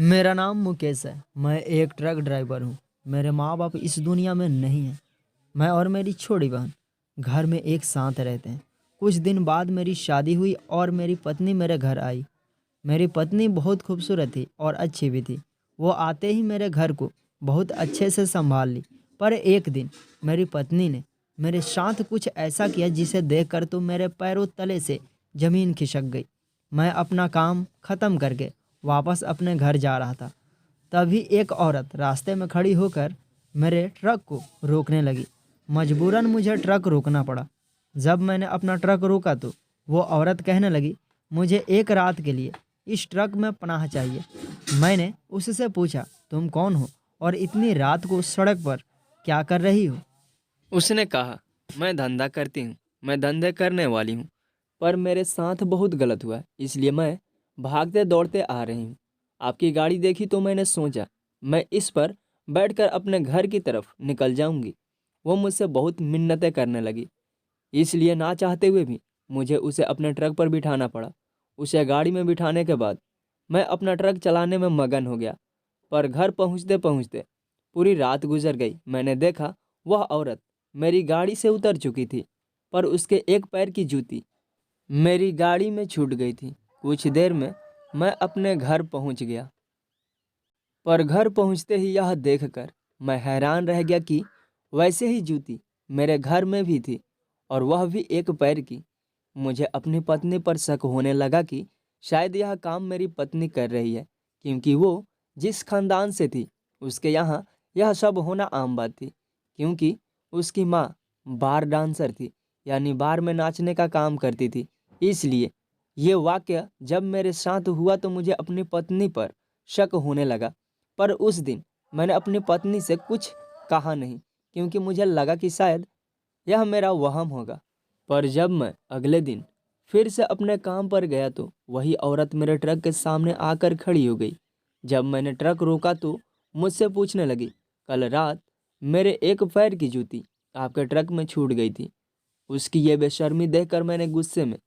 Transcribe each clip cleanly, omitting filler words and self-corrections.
मेरा नाम मुकेश है। मैं एक ट्रक ड्राइवर हूँ। मेरे माँ बाप इस दुनिया में नहीं हैं। मैं और मेरी छोटी बहन घर में एक साथ रहते हैं। कुछ दिन बाद मेरी शादी हुई और मेरी पत्नी मेरे घर आई। मेरी पत्नी बहुत खूबसूरत थी और अच्छी भी थी। वो आते ही मेरे घर को बहुत अच्छे से संभाल ली। पर एक दिन मेरी पत्नी ने मेरे साथ कुछ ऐसा किया जिसे देखकर तो मेरे पैरों तले से ज़मीन खिसक गई। मैं अपना काम ख़त्म करके वापस अपने घर जा रहा था। तभी एक औरत रास्ते में खड़ी होकर मेरे ट्रक को रोकने लगी। मजबूरन मुझे ट्रक रोकना पड़ा। जब मैंने अपना ट्रक रोका तो वो औरत कहने लगी, मुझे एक रात के लिए इस ट्रक में पनाह चाहिए। मैंने उससे पूछा, तुम कौन हो और इतनी रात को सड़क पर क्या कर रही हो? उसने कहा, मैं धंधा करती हूँ, मैं धंधे करने वाली हूँ, पर मेरे साथ बहुत गलत हुआ है, इसलिए मैं भागते दौड़ते आ रही हूँ। आपकी गाड़ी देखी तो मैंने सोचा मैं इस पर बैठकर अपने घर की तरफ निकल जाऊंगी। वो मुझसे बहुत मिन्नतें करने लगी, इसलिए ना चाहते हुए भी मुझे उसे अपने ट्रक पर बिठाना पड़ा। उसे गाड़ी में बिठाने के बाद मैं अपना ट्रक चलाने में मगन हो गया, पर घर पहुंचते पहुंचते पूरी रात गुजर गई। मैंने देखा वह औरत मेरी गाड़ी से उतर चुकी थी, पर उसके एक पैर की जूती मेरी गाड़ी में छूट गई थी। कुछ देर में मैं अपने घर पहुंच गया, पर घर पहुंचते ही यह देखकर मैं हैरान रह गया कि वैसे ही जूती मेरे घर में भी थी, और वह भी एक पैर की। मुझे अपनी पत्नी पर शक होने लगा कि शायद यह काम मेरी पत्नी कर रही है, क्योंकि वो जिस खानदान से थी उसके यहाँ यह सब होना आम बात थी। क्योंकि उसकी माँ बार डांसर थी, यानी बार में नाचने का काम करती थी। इसलिए ये वाक्य जब मेरे साथ हुआ तो मुझे अपनी पत्नी पर शक होने लगा। पर उस दिन मैंने अपनी पत्नी से कुछ कहा नहीं, क्योंकि मुझे लगा कि शायद यह मेरा वहम होगा। पर जब मैं अगले दिन फिर से अपने काम पर गया तो वही औरत मेरे ट्रक के सामने आकर खड़ी हो गई। जब मैंने ट्रक रोका तो मुझसे पूछने लगी, कल रात मेरे एक पैर की जूती आपके ट्रक में छूट गई थी। उसकी ये बेशर्मी देखकर मैंने गुस्से में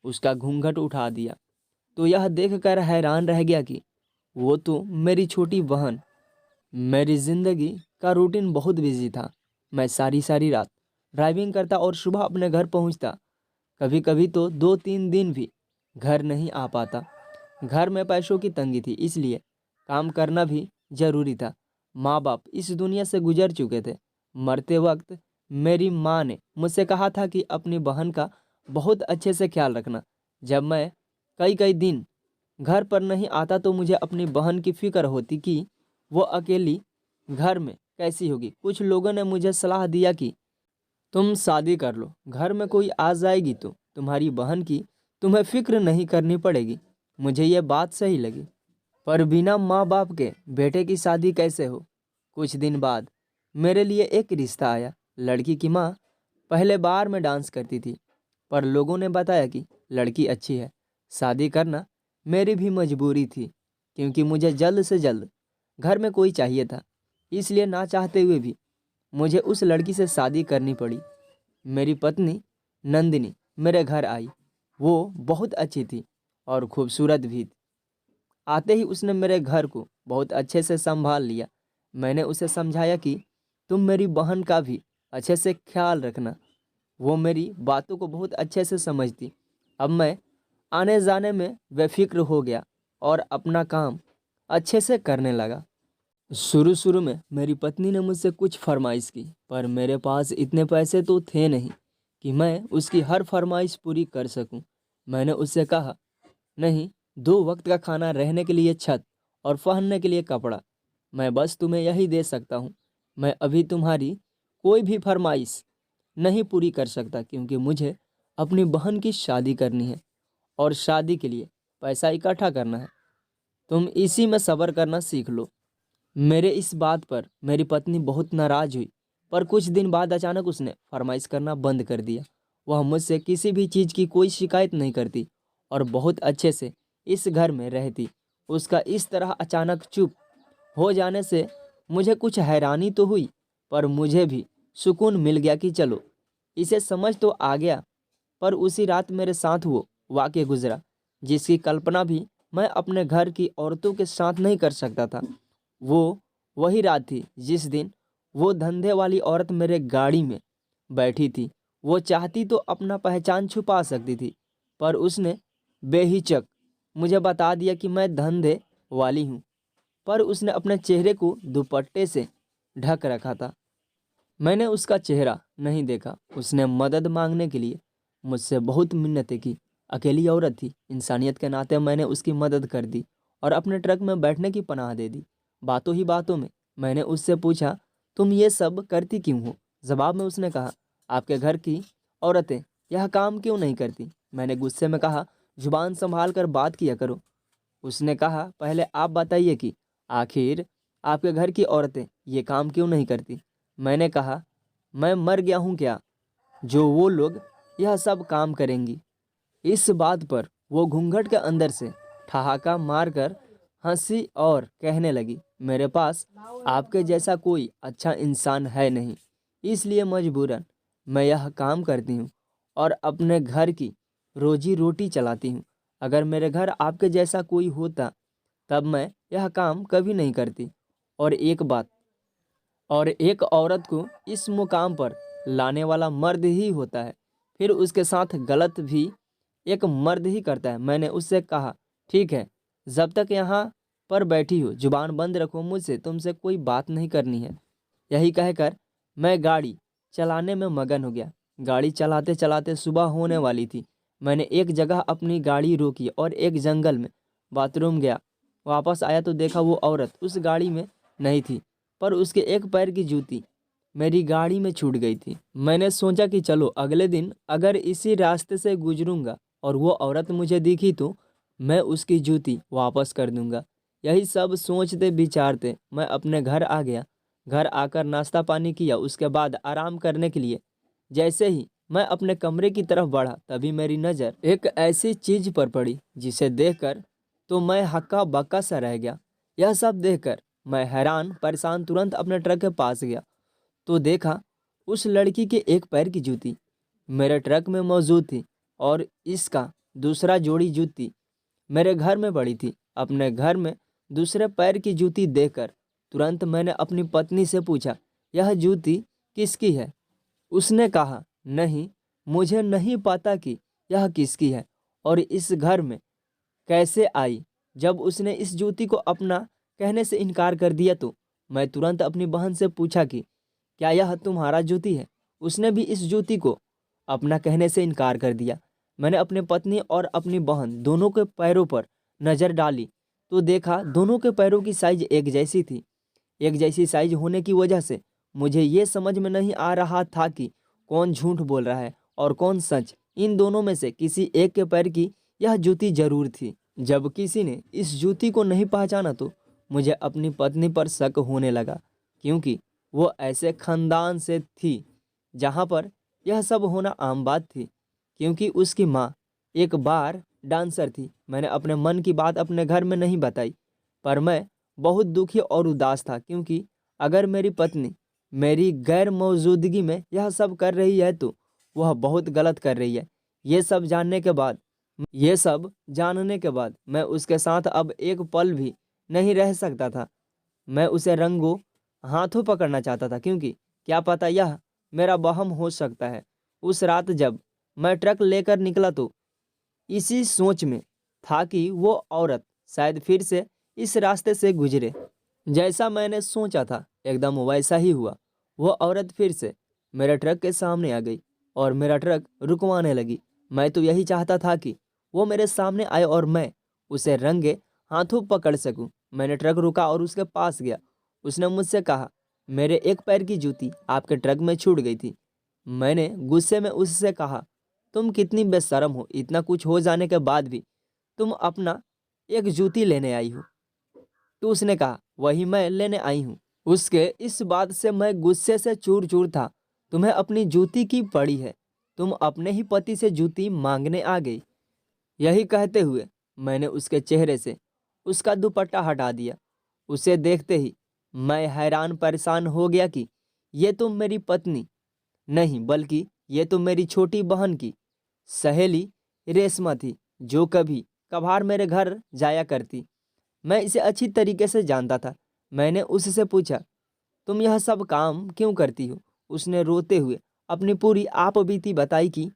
उसका घूंघट उठा दिया, तो यह देखकर हैरान रह गया कि वो तो मेरी छोटी बहन। मेरी ज़िंदगी का रूटीन बहुत बिजी था। मैं सारी सारी रात ड्राइविंग करता और सुबह अपने घर पहुंचता। कभी कभी तो 2-3 दिन भी घर नहीं आ पाता। घर में पैसों की तंगी थी, इसलिए काम करना भी ज़रूरी था। माँ बाप इस दुनिया से गुजर चुके थे। मरते वक्त मेरी माँ ने मुझसे कहा था कि अपनी बहन का बहुत अच्छे से ख्याल रखना। जब मैं कई कई दिन घर पर नहीं आता तो मुझे अपनी बहन की फिक्र होती कि वो अकेली घर में कैसी होगी। कुछ लोगों ने मुझे सलाह दिया कि तुम शादी कर लो, घर में कोई आ जाएगी तो तुम्हारी बहन की तुम्हें फिक्र नहीं करनी पड़ेगी। मुझे ये बात सही लगी, पर बिना माँ बाप के बेटे की शादी कैसे हो। कुछ दिन बाद मेरे लिए एक रिश्ता आया। लड़की की माँ पहले बार में डांस करती थी, पर लोगों ने बताया कि लड़की अच्छी है। शादी करना मेरी भी मजबूरी थी, क्योंकि मुझे जल्द से जल्द घर में कोई चाहिए था। इसलिए ना चाहते हुए भी मुझे उस लड़की से शादी करनी पड़ी। मेरी पत्नी नंदिनी मेरे घर आई। वो बहुत अच्छी थी और खूबसूरत भी थी। आते ही उसने मेरे घर को बहुत अच्छे से संभाल लिया। मैंने उसे समझाया कि तुम मेरी बहन का भी अच्छे से ख्याल रखना। वो मेरी बातों को बहुत अच्छे से समझती। अब मैं आने जाने में बेफिक्र हो गया और अपना काम अच्छे से करने लगा। शुरू शुरू में मेरी पत्नी ने मुझसे कुछ फरमाइश की, पर मेरे पास इतने पैसे तो थे नहीं कि मैं उसकी हर फरमाइश पूरी कर सकूं। मैंने उससे कहा, नहीं, 2 वक्त का खाना, रहने के लिए छत और पहनने के लिए कपड़ा, मैं बस तुम्हें यही दे सकता हूँ। मैं अभी तुम्हारी कोई भी फरमाइश नहीं पूरी कर सकता, क्योंकि मुझे अपनी बहन की शादी करनी है और शादी के लिए पैसा इकट्ठा करना है। तुम इसी में सब्र करना सीख लो। मेरे इस बात पर मेरी पत्नी बहुत नाराज हुई, पर कुछ दिन बाद अचानक उसने फरमाइश करना बंद कर दिया। वह मुझसे किसी भी चीज़ की कोई शिकायत नहीं करती और बहुत अच्छे से इस घर में रहती। उसका इस तरह अचानक चुप हो जाने से मुझे कुछ हैरानी तो हुई, पर मुझे भी सुकून मिल गया कि चलो, इसे समझ तो आ गया। पर उसी रात मेरे साथ वो वाक़या गुजरा जिसकी कल्पना भी मैं अपने घर की औरतों के साथ नहीं कर सकता था। वो वही रात थी जिस दिन वो धंधे वाली औरत मेरे गाड़ी में बैठी थी। वो चाहती तो अपना पहचान छुपा सकती थी, पर उसने बेहिचक मुझे बता दिया कि मैं धंधे वाली हूँ। पर उसने अपने चेहरे को दुपट्टे से ढक रखा था। मैंने उसका चेहरा नहीं देखा। उसने मदद मांगने के लिए मुझसे बहुत मिन्नतें की। अकेली औरत थी, इंसानियत के नाते मैंने उसकी मदद कर दी और अपने ट्रक में बैठने की पनाह दे दी। बातों ही बातों में मैंने उससे पूछा, तुम ये सब करती क्यों हो? जवाब में उसने कहा, आपके घर की औरतें यह काम क्यों नहीं करती? मैंने गुस्से में कहा, जुबान संभाल कर बात किया करो। उसने कहा, पहले आप बताइए कि आखिर आपके घर की औरतें ये काम क्यों नहीं करती? मैंने कहा, मैं मर गया हूँ क्या जो वो लोग यह सब काम करेंगी? इस बात पर वो घूंघट के अंदर से ठहाका मारकर हंसी और कहने लगी, मेरे पास आपके जैसा कोई अच्छा इंसान है नहीं, इसलिए मजबूरन मैं यह काम करती हूँ और अपने घर की रोजी रोटी चलाती हूँ। अगर मेरे घर आपके जैसा कोई होता तब मैं यह काम कभी नहीं करती। और एक बात, और एक औरत को इस मुकाम पर लाने वाला मर्द ही होता है, फिर उसके साथ गलत भी एक मर्द ही करता है। मैंने उससे कहा, ठीक है, जब तक यहाँ पर बैठी हो जुबान बंद रखो, मुझसे तुमसे कोई बात नहीं करनी है। यही कहकर मैं गाड़ी चलाने में मगन हो गया। गाड़ी चलाते चलाते सुबह होने वाली थी। मैंने एक जगह अपनी गाड़ी रोकी और एक जंगल में बाथरूम गया। वापस आया तो देखा वो औरत उस गाड़ी में नहीं थी, पर उसके एक पैर की जूती मेरी गाड़ी में छूट गई थी। मैंने सोचा कि चलो अगले दिन अगर इसी रास्ते से गुजरूंगा और वो औरत मुझे दिखी तो मैं उसकी जूती वापस कर दूंगा। यही सब सोचते विचारते मैं अपने घर आ गया। घर आकर नाश्ता पानी किया, उसके बाद आराम करने के लिए जैसे ही मैं अपने कमरे की तरफ बढ़ा तभी मेरी नज़र एक ऐसी चीज पर पड़ी जिसे देखकर तो मैं हक्का बक्का सा रह गया। यह सब देखकर मैं हैरान परेशान तुरंत अपने ट्रक के पास गया तो देखा उस लड़की के एक पैर की जूती मेरे ट्रक में मौजूद थी और इसका दूसरा जोड़ी जूती मेरे घर में पड़ी थी। अपने घर में दूसरे पैर की जूती देखकर तुरंत मैंने अपनी पत्नी से पूछा, यह जूती किसकी है? उसने कहा, नहीं, मुझे नहीं पता कि यह किसकी है और इस घर में कैसे आई। जब उसने इस जूती को अपना कहने से इनकार कर दिया तो मैं तुरंत अपनी बहन से पूछा कि क्या यह तुम्हारा जूती है? उसने भी इस जूती को अपना कहने से इनकार कर दिया। मैंने अपनी पत्नी और अपनी बहन दोनों के पैरों पर नज़र डाली तो देखा दोनों के पैरों की साइज एक जैसी थी। एक जैसी साइज होने की वजह से मुझे ये समझ में नहीं आ रहा था कि कौन झूठ बोल रहा है और कौन सच। इन दोनों में से किसी एक के पैर की यह जूती जरूर थी। जब किसी ने इस जूती को नहीं पहचाना तो मुझे अपनी पत्नी पर शक होने लगा, क्योंकि वो ऐसे खानदान से थी जहाँ पर यह सब होना आम बात थी, क्योंकि उसकी माँ एक बार डांसर थी। मैंने अपने मन की बात अपने घर में नहीं बताई, पर मैं बहुत दुखी और उदास था, क्योंकि अगर मेरी पत्नी मेरी गैर मौजूदगी में यह सब कर रही है तो वह बहुत गलत कर रही है। ये सब जानने के बाद मैं उसके साथ अब एक पल भी नहीं रह सकता था। मैं उसे रंगों हाथों पकड़ना चाहता था, क्योंकि क्या पता यह मेरा वहम हो सकता है। उस रात जब मैं ट्रक लेकर निकला तो इसी सोच में था कि वो औरत शायद फिर से इस रास्ते से गुजरे। जैसा मैंने सोचा था एकदम वैसा ही हुआ। वो औरत फिर से मेरे ट्रक के सामने आ गई और मेरा ट्रक रुकवाने लगी। मैं तो यही चाहता था कि वो मेरे सामने आए और मैं उसे रंगे हाथों पकड़ सकूं। मैंने ट्रक रुका और उसके पास गया। उसने मुझसे कहा, मेरे एक पैर की जूती आपके ट्रक में छूट गई थी। मैंने गुस्से में उससे कहा, तुम कितनी बेशर्म हो, इतना कुछ हो जाने के बाद भी तुम अपना एक जूती लेने आई हो। तो उसने कहा, वही मैं लेने आई हूँ। उसके इस बात से मैं गुस्से से चूर चूर था। तुम्हें अपनी जूती की पड़ी है, तुम अपने ही पति से जूती मांगने आ गई। यही कहते हुए मैंने उसके चेहरे से उसका दुपट्टा हटा दिया। उसे देखते ही मैं हैरान परेशान हो गया कि ये तो मेरी पत्नी नहीं, बल्कि ये तो मेरी छोटी बहन की सहेली रेशमा थी, जो कभी कभार मेरे घर जाया करती। मैं इसे अच्छी तरीके से जानता था। मैंने उससे पूछा, तुम यह सब काम क्यों करती हो? उसने रोते हुए अपनी पूरी आपबीती बताई कि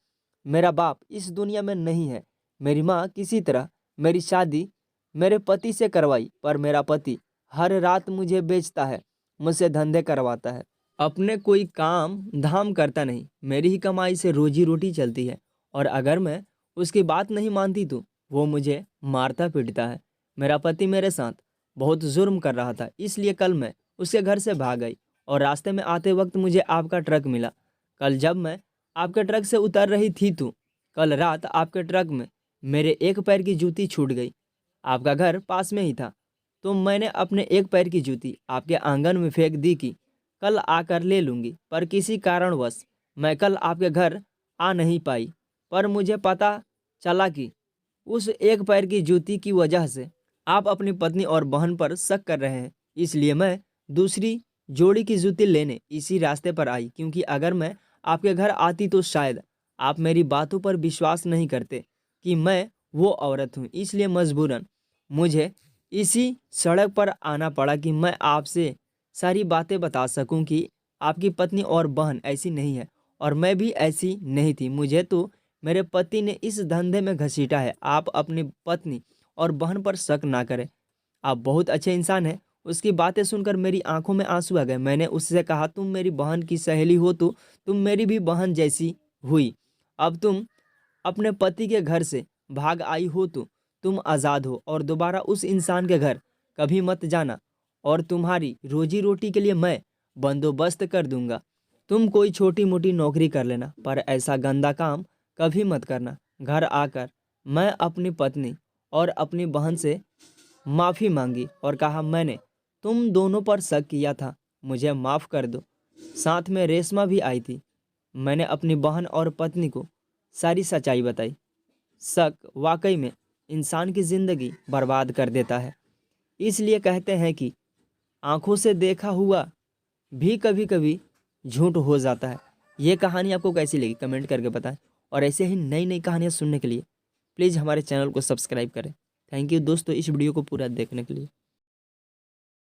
मेरा बाप इस दुनिया में नहीं है। मेरी माँ किसी तरह मेरी शादी मेरे पति से करवाई, पर मेरा पति हर रात मुझे बेचता है, मुझसे धंधे करवाता है, अपने कोई काम धाम करता नहीं। मेरी ही कमाई से रोजी रोटी चलती है, और अगर मैं उसकी बात नहीं मानती तो वो मुझे मारता पीटता है। मेरा पति मेरे साथ बहुत जुर्म कर रहा था, इसलिए कल मैं उसके घर से भाग गई और रास्ते में आते वक्त मुझे आपका ट्रक मिला। कल जब मैं आपके ट्रक से उतर रही थी तो कल रात आपके ट्रक में मेरे एक पैर की जूती छूट गई। आपका घर पास में ही था, तो मैंने अपने एक पैर की जूती आपके आंगन में फेंक दी कि कल आकर ले लूँगी। पर किसी कारणवश मैं कल आपके घर आ नहीं पाई। पर मुझे पता चला कि उस एक पैर की जूती की वजह से आप अपनी पत्नी और बहन पर शक कर रहे हैं। इसलिए मैं दूसरी जोड़ी की जूती लेने इसी रास्ते पर आई, क्योंकि अगर मैं आपके घर आती तो शायद आप मेरी बातों पर विश्वास नहीं करते कि मैं वो औरत हूँ। इसलिए मजबूरन मुझे इसी सड़क पर आना पड़ा कि मैं आपसे सारी बातें बता सकूं कि आपकी पत्नी और बहन ऐसी नहीं है, और मैं भी ऐसी नहीं थी। मुझे तो मेरे पति ने इस धंधे में घसीटा है। आप अपनी पत्नी और बहन पर शक ना करें, आप बहुत अच्छे इंसान हैं। उसकी बातें सुनकर मेरी आंखों में आंसू आ गए। मैंने उससे कहा, तुम मेरी बहन की सहेली हो तो तुम मेरी भी बहन जैसी हुई। अब तुम अपने पति के घर से भाग आई हो तो तुम आज़ाद हो, और दोबारा उस इंसान के घर कभी मत जाना, और तुम्हारी रोजी रोटी के लिए मैं बंदोबस्त कर दूंगा। तुम कोई छोटी मोटी नौकरी कर लेना, पर ऐसा गंदा काम कभी मत करना। घर आकर मैं अपनी पत्नी और अपनी बहन से माफ़ी मांगी और कहा, मैंने तुम दोनों पर शक किया था, मुझे माफ़ कर दो। साथ में रेशमा भी आई थी। मैंने अपनी बहन और पत्नी को सारी सच्चाई बताई। शक वाकई में इंसान की ज़िंदगी बर्बाद कर देता है। इसलिए कहते हैं कि आंखों से देखा हुआ भी कभी कभी झूठ हो जाता है। ये कहानी आपको कैसी लगी कमेंट करके बताएं, और ऐसे ही नई नई कहानियाँ सुनने के लिए प्लीज़ हमारे चैनल को सब्सक्राइब करें। थैंक यू दोस्तों इस वीडियो को पूरा देखने के लिए।